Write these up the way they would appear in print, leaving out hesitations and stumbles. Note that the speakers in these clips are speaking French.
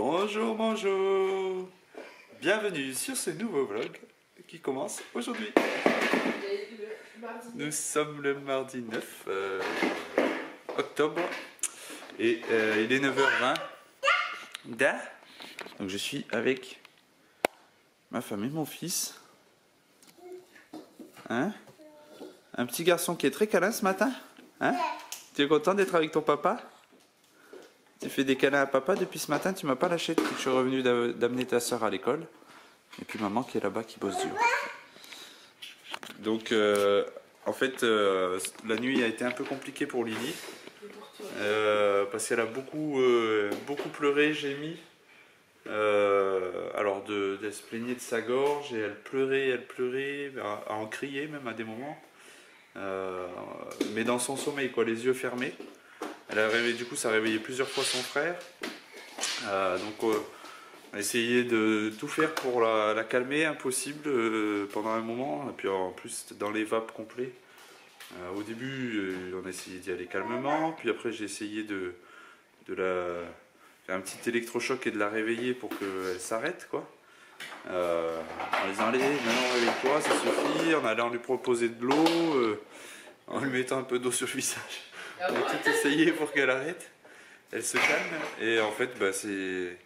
Bonjour, bonjour. Bienvenue sur ce nouveau vlog qui commence aujourd'hui. Nous sommes le mardi 9 octobre et il est 9h20. Donc je suis avec ma femme et mon fils. Hein? Un petit garçon qui est très câlin ce matin. Hein? Tu es content d'être avec ton papa? Tu fais des câlins à papa depuis ce matin, tu m'as pas lâché depuis que je suis revenu d'amener ta soeur à l'école. Et puis maman qui est là-bas qui bosse dur. Donc en fait la nuit a été un peu compliquée pour Lily. Parce qu'elle a beaucoup pleuré, gémi. Alors elle se plaignait de sa gorge et elle pleurait, à en crier même à des moments. Mais dans son sommeil, quoi, les yeux fermés. Elle a réveillé, du coup, ça a réveillé plusieurs fois son frère. On a essayé de tout faire pour la calmer, impossible pendant un moment. Et puis en plus, dans les vapes complets. Au début, on a essayé d'y aller calmement. Puis après, j'ai essayé de la faire un petit électrochoc et de la réveiller pour qu'elle s'arrête, quoi. En disant allez, maintenant réveille-toi, ça suffit. En allant lui proposer de l'eau, en lui mettant un peu d'eau sur le visage. On a tout essayé pour qu'elle arrête, elle se calme, et en fait c'est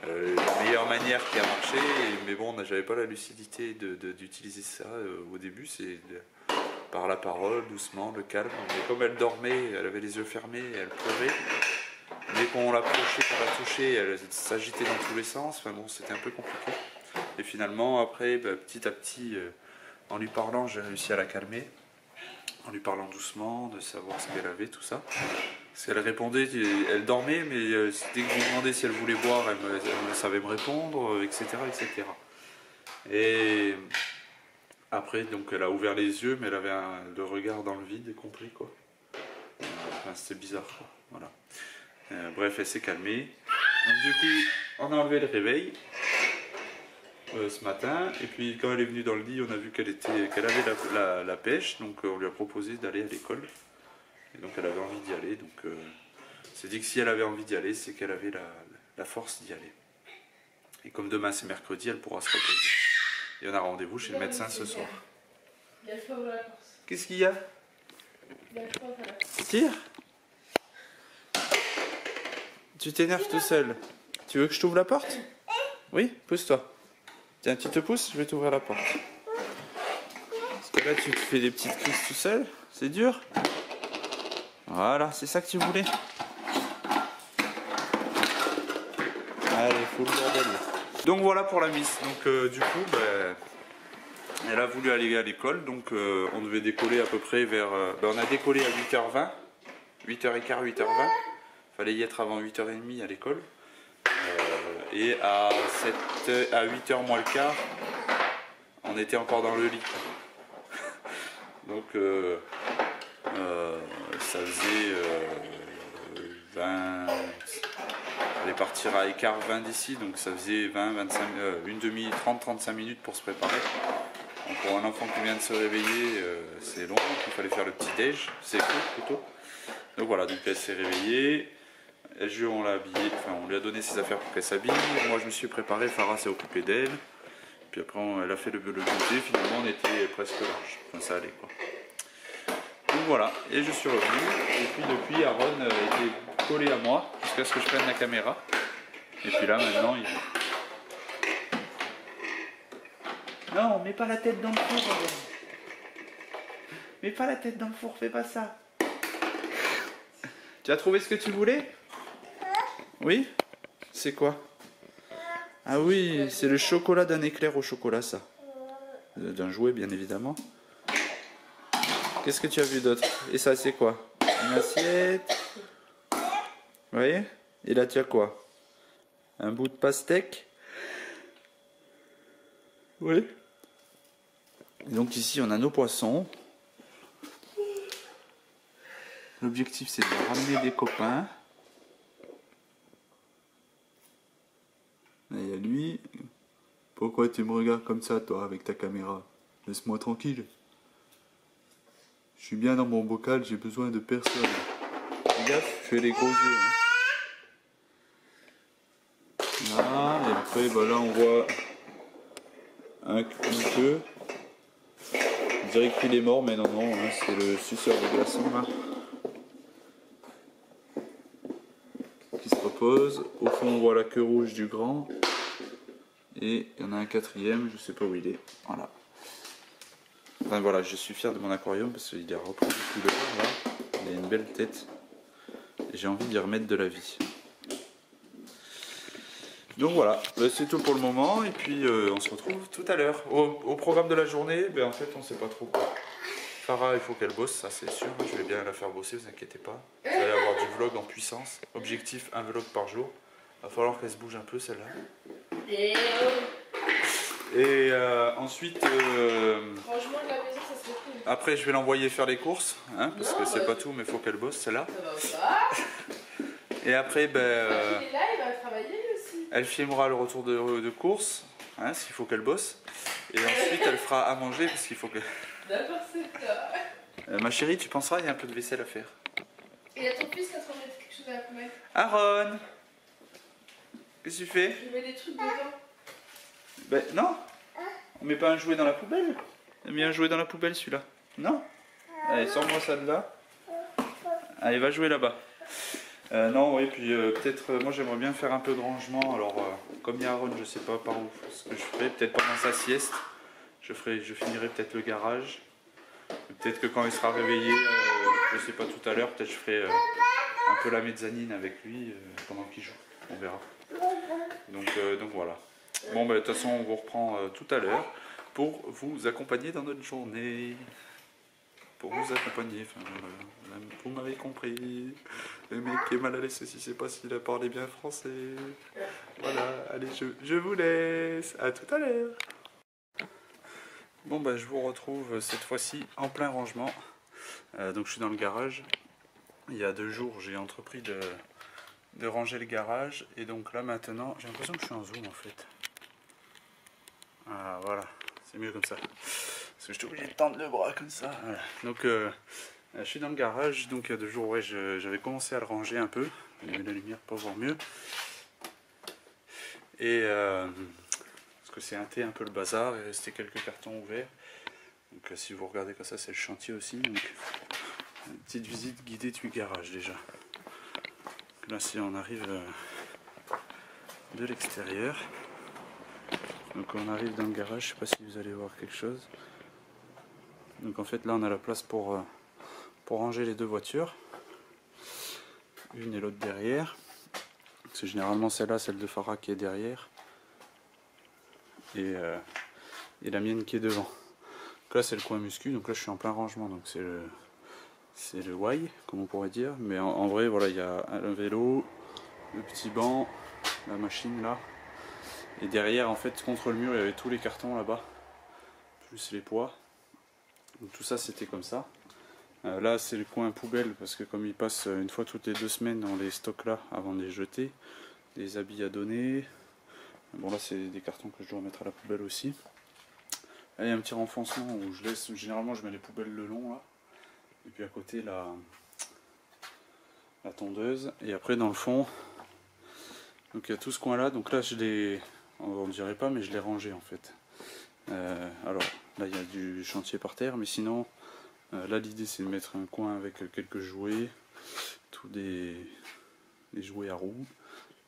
la meilleure manière qui a marché, mais bon, j'avais pas la lucidité d'utiliser ça au début, c'est par la parole, doucement, le calme, mais comme elle dormait, elle avait les yeux fermés, elle pleurait, dès qu'on l'approchait pour la toucher, elle s'agitait dans tous les sens, enfin bon, c'était un peu compliqué, et finalement après, petit à petit, en lui parlant, j'ai réussi à la calmer. En lui parlant doucement, de savoir ce qu'elle avait, tout ça. Parce qu'elle répondait, elle dormait, mais dès que je lui demandais si elle voulait boire, elle savait me répondre, etc., etc. Et après, donc, elle a ouvert les yeux, mais elle avait le regard dans le vide, complet, quoi. Enfin, c'était bizarre, quoi. Voilà. Bref, elle s'est calmée. Donc, du coup, on a enlevé le réveil. Ce matin, et puis quand elle est venue dans le lit, on a vu qu'elle avait la pêche, donc on lui a proposé d'aller à l'école, et donc elle avait envie d'y aller, donc c'est dit que si elle avait envie d'y aller, c'est qu'elle avait la force d'y aller. Et comme demain c'est mercredi, elle pourra se reposer. Et on a rendez-vous chez le médecin ce soir. Qu'est-ce qu'il y a? Tire. Tu t'énerves tout seul. Tu veux que je t'ouvre la porte? Oui, pousse-toi. Tiens, tu te pousses, je vais t'ouvrir la porte. Parce que là, tu te fais des petites crises tout seul. C'est dur. Voilà, c'est ça que tu voulais. Allez, faut le bordel. Donc voilà pour la miss. Donc du coup, elle a voulu aller à l'école. Donc on devait décoller à peu près vers... on a décollé à 8h20. 8h15, 8h20. Fallait y être avant 8h30 à l'école. Et à 8h moins le quart, on était encore dans le lit. Donc ça faisait 20... On allait partir à écart 20 d'ici, donc ça faisait 30-35 minutes pour se préparer. Donc pour un enfant qui vient de se réveiller, c'est long, il fallait faire le petit déj, c'est court plutôt. Donc voilà, donc elle s'est réveillée. On l'a habillée, enfin on lui a donné ses affaires pour qu'elle s'habille. Moi je me suis préparé, Farah s'est occupée d'elle. Puis après elle a fait le goûter, finalement on était presque large. Enfin ça allait, quoi. Donc voilà, et je suis revenu. Et puis depuis Aaron était collé à moi jusqu'à ce que je prenne la caméra. Et puis là maintenant il... Non, mets pas la tête dans le four, Aaron. Mets pas la tête dans le four, fais pas ça. Tu as trouvé ce que tu voulais? Oui? C'est quoi? Ah oui, c'est le chocolat d'un éclair au chocolat, ça. D'un jouet, bien évidemment. Qu'est-ce que tu as vu d'autre? Et ça, c'est quoi? Une assiette. Vous voyez? Et là, tu as quoi? Un bout de pastèque. Oui. Et donc ici, on a nos poissons. L'objectif, c'est de ramener des copains. Il y a lui. Pourquoi tu me regardes comme ça, toi, avec ta caméra? Laisse-moi tranquille. Je suis bien dans mon bocal, j'ai besoin de personne. Fais gaffe, je fais les gros yeux. Hein. Là, et après bah là on voit un queue. On dirait qu'il est mort, mais non, non, hein, c'est le suceur de glaçons là. Qui se repose. Au fond on voit la queue rouge du grand. Et il y en a un quatrième, je sais pas où il est. Voilà. Enfin voilà, je suis fier de mon aquarium parce qu'il a repris des couleurs là. Il a une belle tête. Et j'ai envie d'y remettre de la vie. Donc voilà, c'est tout pour le moment et puis on se retrouve tout à l'heure. Au programme de la journée, en fait on sait pas trop quoi. Farah il faut qu'elle bosse, ça c'est sûr, je vais bien la faire bosser, vous inquiétez pas. Vous allez avoir du vlog en puissance, objectif un vlog par jour. Va falloir qu'elle se bouge un peu celle-là. Et ensuite, Franchement, de la maison, ça serait cool. après je vais l'envoyer faire les courses, hein, parce que c'est pas tout mais il faut qu'elle bosse celle-là. Ça va pas. Et après, Il est là, il va travailler lui aussi. elle filmera le retour de course, hein, s'il faut qu'elle bosse. Et ensuite, elle fera à manger parce qu'il faut que... D'accord, c'est ça. Ma chérie, tu penseras, il y a un peu de vaisselle à faire. Il y a ton fils qui est en train de mettre quelque chose à la poubelle. Aaron, qu'est-ce que tu fais? Je mets des trucs dedans. Ben non, on met pas un jouet dans la poubelle. On a mis un jouet dans la poubelle celui-là. Non? Allez, sors-moi ça de là. Allez, va jouer là-bas. Non, oui, puis peut-être, moi j'aimerais bien faire un peu de rangement. Alors, comme il y a Aaron, je sais pas par où ce que je ferai. Peut-être pendant sa sieste, je finirai peut-être le garage. Peut-être que quand il sera réveillé, je sais pas tout à l'heure, peut-être je ferai un peu la mezzanine avec lui pendant qu'il joue. On verra. Donc voilà. Bon, de toute façon, on vous reprend tout à l'heure pour vous accompagner dans notre journée. Pour vous accompagner, enfin, vous m'avez compris. Le mec qui est mal à l'aise, si c'est pas s'il a parlé bien français. Voilà, allez, je vous laisse. À tout à l'heure. Bon, je vous retrouve cette fois-ci en plein rangement. Donc je suis dans le garage. Il y a 2 jours, j'ai entrepris de ranger le garage. Et donc là maintenant, j'ai l'impression que je suis en zoom en fait. Ah, voilà, c'est mieux comme ça. Parce que je suis obligé de tendre le bras comme ça. Voilà. Donc je suis dans le garage. Donc il y a 2 jours, ouais, j'avais commencé à le ranger un peu. J'ai mis la lumière pour voir mieux. Et parce que c'est un peu le bazar. Il restait quelques cartons ouverts. Donc si vous regardez comme ça, c'est le chantier aussi. Donc une petite visite guidée du garage déjà. Là si on arrive de l'extérieur. Donc on arrive dans le garage, je sais pas si vous allez voir quelque chose. Donc en fait là on a la place pour ranger les 2 voitures. Une et l'autre derrière. C'est généralement celle-là, celle de Farah qui est derrière. Et la mienne qui est devant. Donc là c'est le coin muscu, donc là je suis en plein rangement. Donc c'est le Y, comme on pourrait dire. Mais en vrai voilà, il y a un vélo, le petit banc, la machine là. Et derrière en fait contre le mur il y avait tous les cartons là-bas. Plus les poids. Donc tout ça c'était comme ça. Là c'est le coin poubelle parce que comme ils passent une fois toutes les 2 semaines dans les stocks là avant de les jeter. Des habits à donner. Bon là c'est des cartons que je dois mettre à la poubelle aussi. Là il y a un petit renfoncement où je laisse, généralement je mets les poubelles le long là. Et puis à côté la tondeuse. Et après dans le fond, donc il y a tout ce coin là. Donc là on ne dirait pas mais je l'ai rangé en fait. Alors là il y a du chantier par terre, mais sinon là l'idée c'est de mettre un coin avec quelques jouets, tous des jouets à roues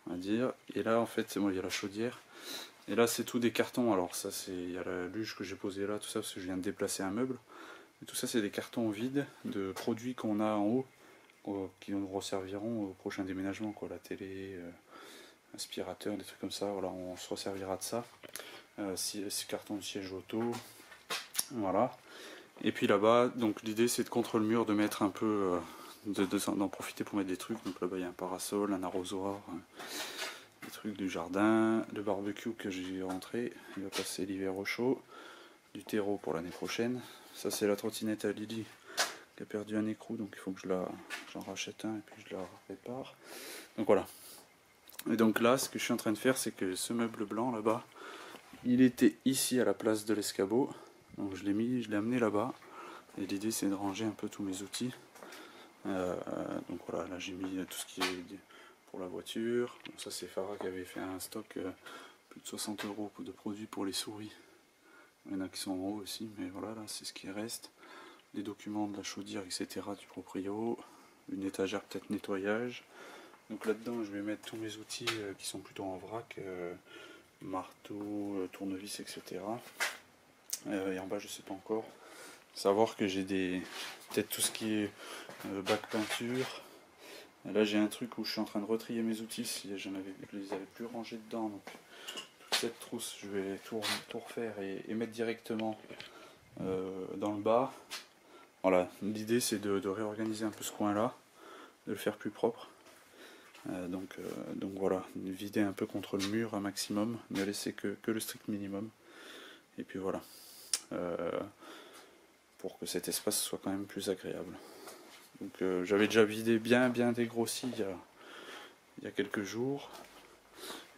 on va dire. Et là en fait il y a la chaudière. Et là c'est tout des cartons. Alors ça il y a la luge que j'ai posée là, tout ça parce que je viens de déplacer un meuble. Et tout ça c'est des cartons vides de produits qu'on a en haut qui nous resserviront au prochain déménagement quoi, la télé, aspirateur, des trucs comme ça. Voilà, on se resservira de ça. Ces cartons de siège auto, voilà. Et puis là-bas, donc l'idée c'est de contre le mur de mettre un peu, d'en profiter pour mettre des trucs. Donc là-bas il y a un parasol, un arrosoir, des trucs du jardin, le barbecue que j'ai rentré, il va passer l'hiver au chaud, du terreau pour l'année prochaine. Ça c'est la trottinette à Lily qui a perdu un écrou, donc il faut que j'en rachète un et puis je la répare. Donc voilà. Et donc là ce que je suis en train de faire c'est que ce meuble blanc là-bas, il était ici à la place de l'escabeau, donc je l'ai amené là-bas. Et l'idée c'est de ranger un peu tous mes outils. Donc voilà, là j'ai mis tout ce qui est pour la voiture. Bon, ça c'est Farah qui avait fait un stock plus de 60 € de produits pour les souris. Il y en a qui sont en haut aussi, mais voilà, là c'est ce qui reste. Les documents de la chaudière, etc. du proprio. Une étagère peut-être nettoyage. Donc là-dedans je vais mettre tous mes outils qui sont plutôt en vrac. Marteau, tournevis, etc. Et en bas je sais pas encore. Savoir que j'ai peut-être tout ce qui est bac peinture. Et là j'ai un truc où je suis en train de retrier mes outils si je les avais plus rangés dedans. Donc toute cette trousse je vais tout refaire et mettre directement dans le bas. Voilà, l'idée c'est de réorganiser un peu ce coin là, de le faire plus propre. Donc voilà, vider un peu contre le mur un maximum, ne laisser que le strict minimum. Et puis voilà. Pour que cet espace soit quand même plus agréable. Donc j'avais déjà vidé bien dégrossi il y a quelques jours.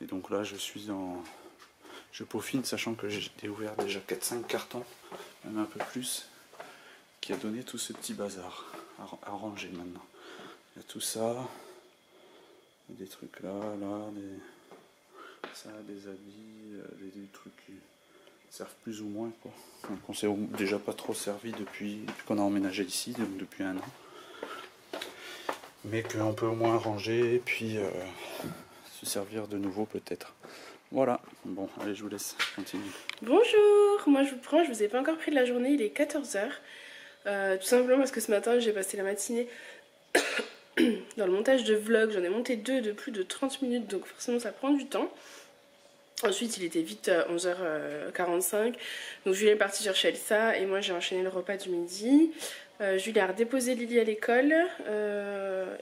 Et donc là je peaufine, sachant que j'ai ouvert déjà 4-5 cartons, même un peu plus, qui a donné tout ce petit bazar à ranger maintenant. Il y a tout ça, des trucs là, ça, des habits, des trucs qui servent plus ou moins quoi. Donc on s'est déjà pas trop servi depuis qu'on a emménagé ici, donc depuis 1 an. Mais qu'on peut au moins ranger et puis se servir de nouveau peut-être. Voilà, bon allez je vous laisse, continue. Bonjour, moi je vous ai pas encore pris de la journée, il est 14 h. Tout simplement parce que ce matin j'ai passé la matinée dans le montage de vlog, j'en ai monté 2 de plus de 30 minutes donc forcément ça prend du temps. Ensuite il était vite 11h45, donc Julien est parti chercher Elsa et moi j'ai enchaîné le repas du midi. Julien a redéposé Lily à l'école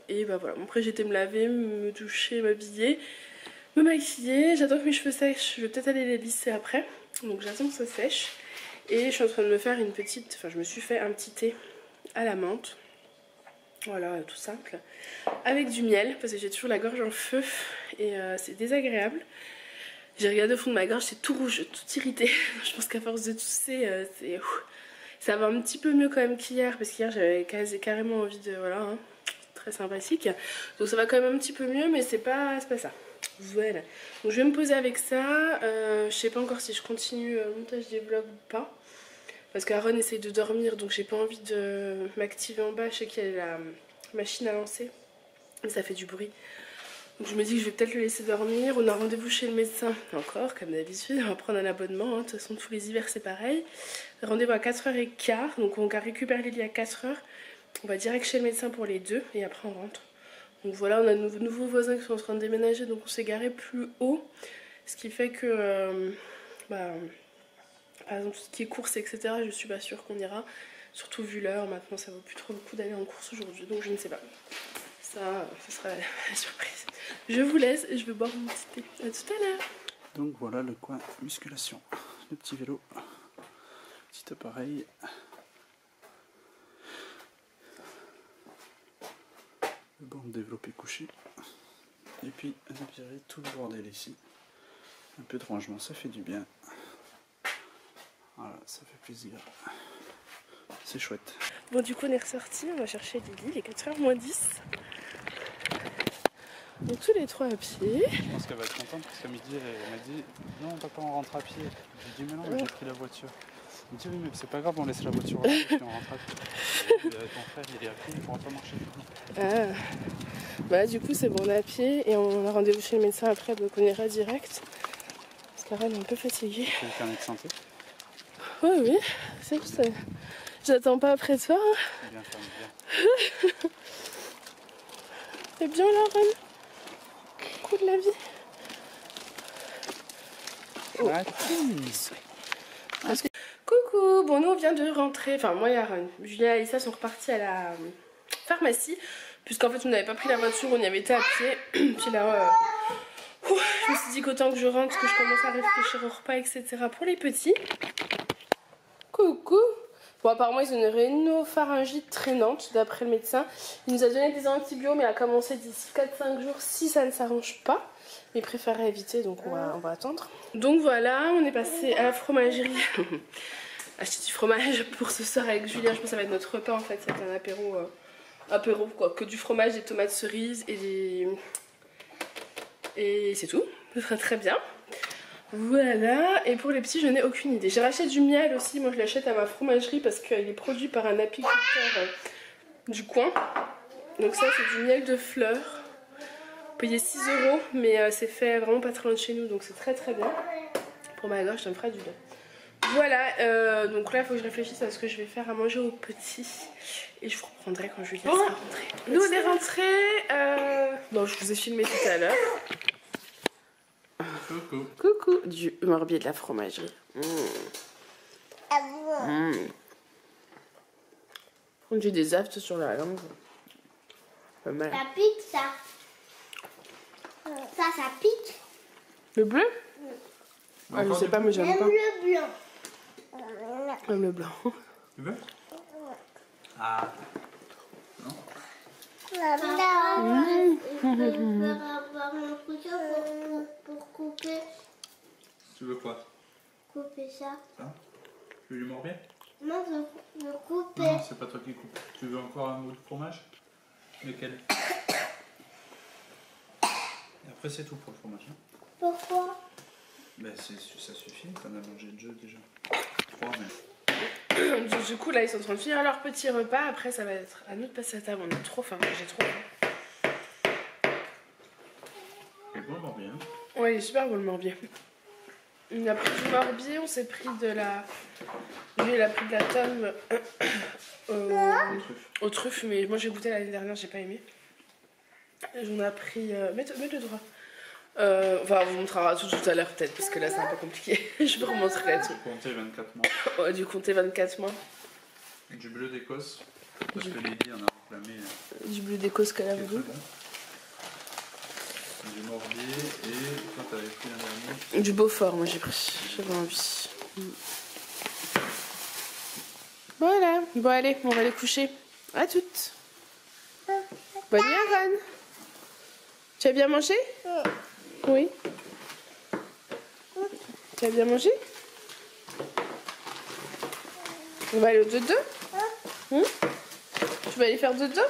et bah voilà, après j'étais me laver, me doucher, m'habiller, me maquiller, j'attends que mes cheveux sèchent, je vais peut-être aller les lisser après, donc j'attends que ça sèche. Et je suis en train de me faire je me suis fait un petit thé à la menthe, voilà tout simple, avec du miel parce que j'ai toujours la gorge en feu et c'est désagréable. J'ai regardé au fond de ma gorge, c'est tout rouge, tout irrité. Je pense qu'à force de tousser, ça va un petit peu mieux quand même qu'hier. Parce qu'hier j'avais carrément envie de... Voilà, hein, très sympathique. Donc ça va quand même un petit peu mieux, mais c'est pas ça. Voilà. Donc je vais me poser avec ça. Je sais pas encore si je continue le montage des vlogs ou pas. Parce qu'Aaron essaye de dormir, donc j'ai pas envie de m'activer en bas. Je sais qu'il y a la machine à lancer, mais ça fait du bruit. Donc je me dis que je vais peut-être le laisser dormir. On a rendez-vous chez le médecin encore, comme d'habitude. On va prendre un abonnement, hein. De toute façon tous les hivers c'est pareil. Rendez-vous à 4h15, donc on récupère Lily à 4h. On va direct chez le médecin pour les 2 et après on rentre. Donc voilà, on a de nouveaux voisins qui sont en train de déménager, donc on s'est garé plus haut. Ce qui fait que, par exemple tout ce qui est courses etc, je suis pas sûre qu'on ira. Surtout vu l'heure, maintenant ça vaut plus trop le coup d'aller en course aujourd'hui, donc je ne sais pas. Ça, ce sera la surprise. Je vous laisse et je vais boire mon petit thé. A tout à l'heure. Donc voilà le coin musculation. Le petit vélo. Petit appareil. Le banc développé couché. Et puis virer tout le bordel ici. Un peu de rangement, ça fait du bien. Voilà, ça fait plaisir. C'est chouette. Bon du coup on est ressorti, on va chercher Lily, il est 4h moins 10. Donc tous les 3 à pied. Je pense qu'elle va être contente parce qu'à midi elle m'a dit non papa on rentre à pied. J'ai dit mais non mais j'ai pris la voiture. Elle me dit oui mais c'est pas grave on laisse la voiture là et puis on rentre à pied. Ton frère il est à pied, il pourra pas marcher. Ah. Bah du coup c'est bon on est à pied et on a rendez-vous chez le médecin après donc on ira direct. Parce qu'Aaron est un peu fatigué. Tu as le carnet de santé? Oui, c'est ça. J'attends pas après toi. Hein. Bien, bien. C'est bien là Aaron? Coup de la vie. Oh. Coucou, bon nous on vient de rentrer, enfin moi et Aaron, Julien et Alissa sont repartis à la pharmacie, puisqu'en fait on n'avait pas pris la voiture, on y avait été à pied, puis là je me suis dit qu'autant que je rentre, que je commence à réfléchir au repas etc pour les petits. Coucou. Bon apparemment ils ont une rhinopharyngite traînante d'après le médecin. Il nous a donné des antibiotiques mais a commencé d'ici 4-5 jours si ça ne s'arrange pas. Mais il préférait éviter donc on va attendre. Donc voilà, on est passé à la fromagerie. Acheter du fromage pour ce soir avec Julien. Je pense que ça va être notre repas en fait. Ça va être un apéro quoi. Que du fromage, des tomates cerises et Et c'est tout, ce sera très bien. Voilà, et pour les petits, je n'ai aucune idée. J'ai racheté du miel aussi, moi je l'achète à ma fromagerie parce qu'il est produit par un apiculteur du coin. Donc ça, c'est du miel de fleurs. Payé 6 €, mais c'est fait vraiment pas très loin de chez nous, donc c'est très très bien. Pour ma gorge, ça me fera du bien. Voilà, donc là, il faut que je réfléchisse à ce que je vais faire à manger aux petits. Et je vous reprendrai quand Julia sera rentrée. Nous, on est rentrés. Bon, je vous ai filmé tout à l'heure. Coucou. Coucou, du morbier de la fromagerie. J'ai des aftes sur la langue. Pas mal. Ça pique, ça. Ça pique. Le bleu? Ah, je sais pas, mais j'aime Même pas. le blanc. Même le blanc. Tu veux? Ah. Je vais avoir mon couteau pour couper, Tu veux quoi? couper ça. Ça? Tu veux du morbier? Non, je veux couper. Non, c'est pas toi qui coupes. Tu veux encore un bout de fromage? Lequel? Et après, c'est tout pour le fromage. Hein. Pourquoi? Ben, ça suffit, t'en as mangé deux déjà. 3 même. Du coup, là, ils sont en train de finir leur petit repas. Après, ça va être à nous de passer à table. On a trop faim. J'ai trop faim. C'est bon, morbier. Hein. Ouais, il est super bon le morbier. On a pris du morbier, on s'est pris de la... Lui, il a pris de la tome aux truffes, mais moi j'ai goûté l'année dernière, j'ai pas aimé. J'en ai pris... Mets-le droit. Enfin, on vous montrera tout à l'heure peut-être, parce que là c'est un peu compliqué. Je vous remontrerai tout. Compter 24 mois. Ouais, du compter 24 mois. Du bleu d'Écosse. Parce que Lily en a réclamé. Du bleu d'Écosse Qui est Scalabrou. très bon. Du morbier et toi t'avais pris un dernier. Du Beaufort, moi j'ai pris. J'avais envie. Voilà. Bon, allez, on va aller coucher. À toutes. Bonne nuit, Aaron. Tu as bien mangé? Oui. Tu as bien mangé? On va aller au dodo? Tu vas aller faire dodo?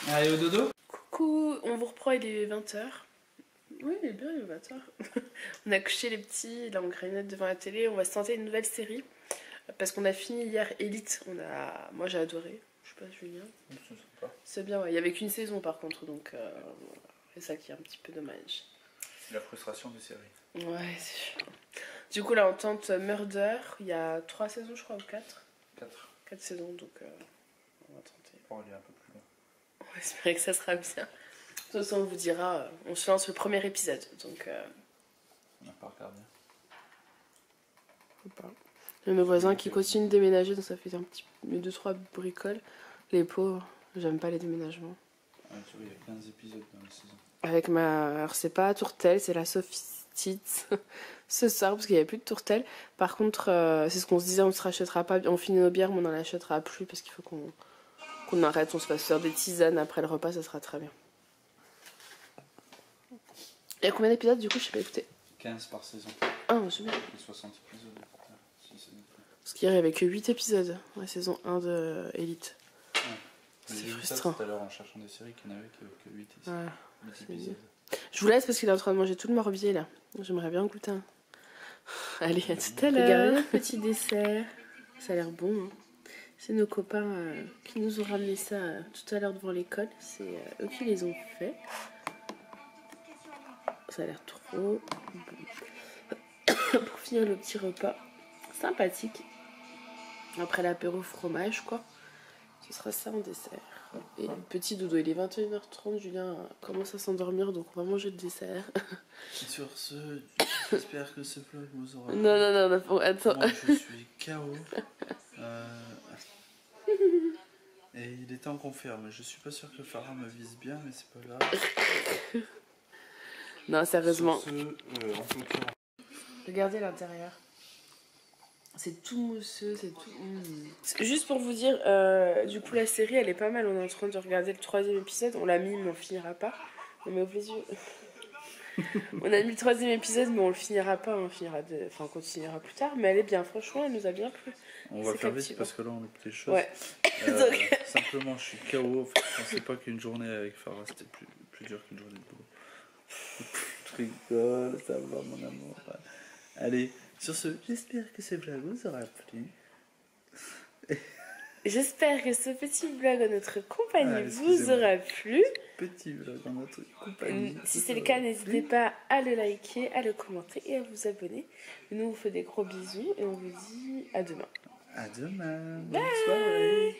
Allez au dodo. Coucou, on vous reprend, il est 20h. Oui, il est bien, il est 20h. On a couché les petits, là on grignote devant la télé. On va se tenter une nouvelle série. Parce qu'on a fini hier Elite. Moi j'ai adoré. Je sais pas, Julien. C'est bien, ouais. Il y avait qu'une saison par contre, donc c'est ça qui est un petit peu dommage. C'est la frustration des séries. Ouais, c'est chiant. Du coup, là on tente Murder. Il y a 3 saisons, je crois, ou 4. 4 saisons, donc on va tenter. Pour aller un peu plus loin. On va espérer que ça sera bien. De toute façon, on vous dira, on se lance le premier épisode, donc... On n'a pas regardé. Faut pas. J'ai mes voisins qui continuent de déménager, donc ça fait un petit 2-3 bricoles. Les pauvres, j'aime pas les déménagements. Ah, tu vois, il y a 15 épisodes dans la saison. Avec ma... Alors c'est pas Tourtel, c'est la Sophie-Tite ce soir, parce qu'il n'y a plus de Tourtel. Par contre, c'est ce qu'on se disait, on se rachètera pas, on finit nos bières, mais on n'en achètera plus, parce qu'il faut qu'on arrête, on se fasse faire des tisanes après le repas, ça sera très bien. Il y a combien d'épisodes du coup? Je sais pas écouter. 15 par saison. Ah, c'est bien. Et 60 épisodes. Si c'est bien. Parce qu'il n'y avait que 8 épisodes, la saison 1 de Elite. Ouais. C'est J'ai vu ça frustrant. tout à l'heure en cherchant des séries qu'il n'y en avait que 8 ici. Ouais. 8 épisodes. Je vous laisse parce qu'il est en train de manger tout le morbier là. J'aimerais bien goûter un. Allez, à tout à l'heure. Regardez notre petit dessert. Ça a l'air bon. Hein. C'est nos copains qui nous ont ramené ça tout à l'heure devant l'école. C'est eux qui les ont fait. Ça a l'air trop bon. Pour finir le petit repas. Sympathique. Après l'apéro fromage quoi. Ce sera ça en dessert. Et le petit dodo, il est 21h30, Julien commence à s'endormir, donc on va manger le dessert. Sur ce, j'espère que ce vlog vous aura... Non, attends. Moi, je suis KO. Et il est temps qu'on ferme. Je suis pas sûr que Farah me vise bien, mais c'est pas grave. Non, sérieusement. Sur ce, en clôturant. Regardez l'intérieur. C'est tout mousseux, c'est tout... Juste pour vous dire, du coup la série elle est pas mal, on est en train de regarder le 3e épisode, on l'a mis mais on le finira pas. Non mais ouvre les yeux. On a mis le 3e épisode mais on le finira pas, on continuera plus tard, mais elle est bien, franchement elle nous a bien plu. On va faire vite captivant. parce que là on loupe des choses. Ouais. Simplement je suis KO, je pensais pas qu'une journée avec Farah c'était plus plus dur qu'une journée de boulot. Je rigole, ça va mon amour. Allez, sur ce, j'espère que ce vlog vous aura plu. J'espère que ce petit vlog en notre compagnie Ah, vous aura plu. Petit vlog en notre compagnie. Si c'est le cas, n'hésitez pas à le liker, à le commenter et à vous abonner. Nous, on vous fait des gros bisous et on vous dit à demain. À demain. Bonne soirée.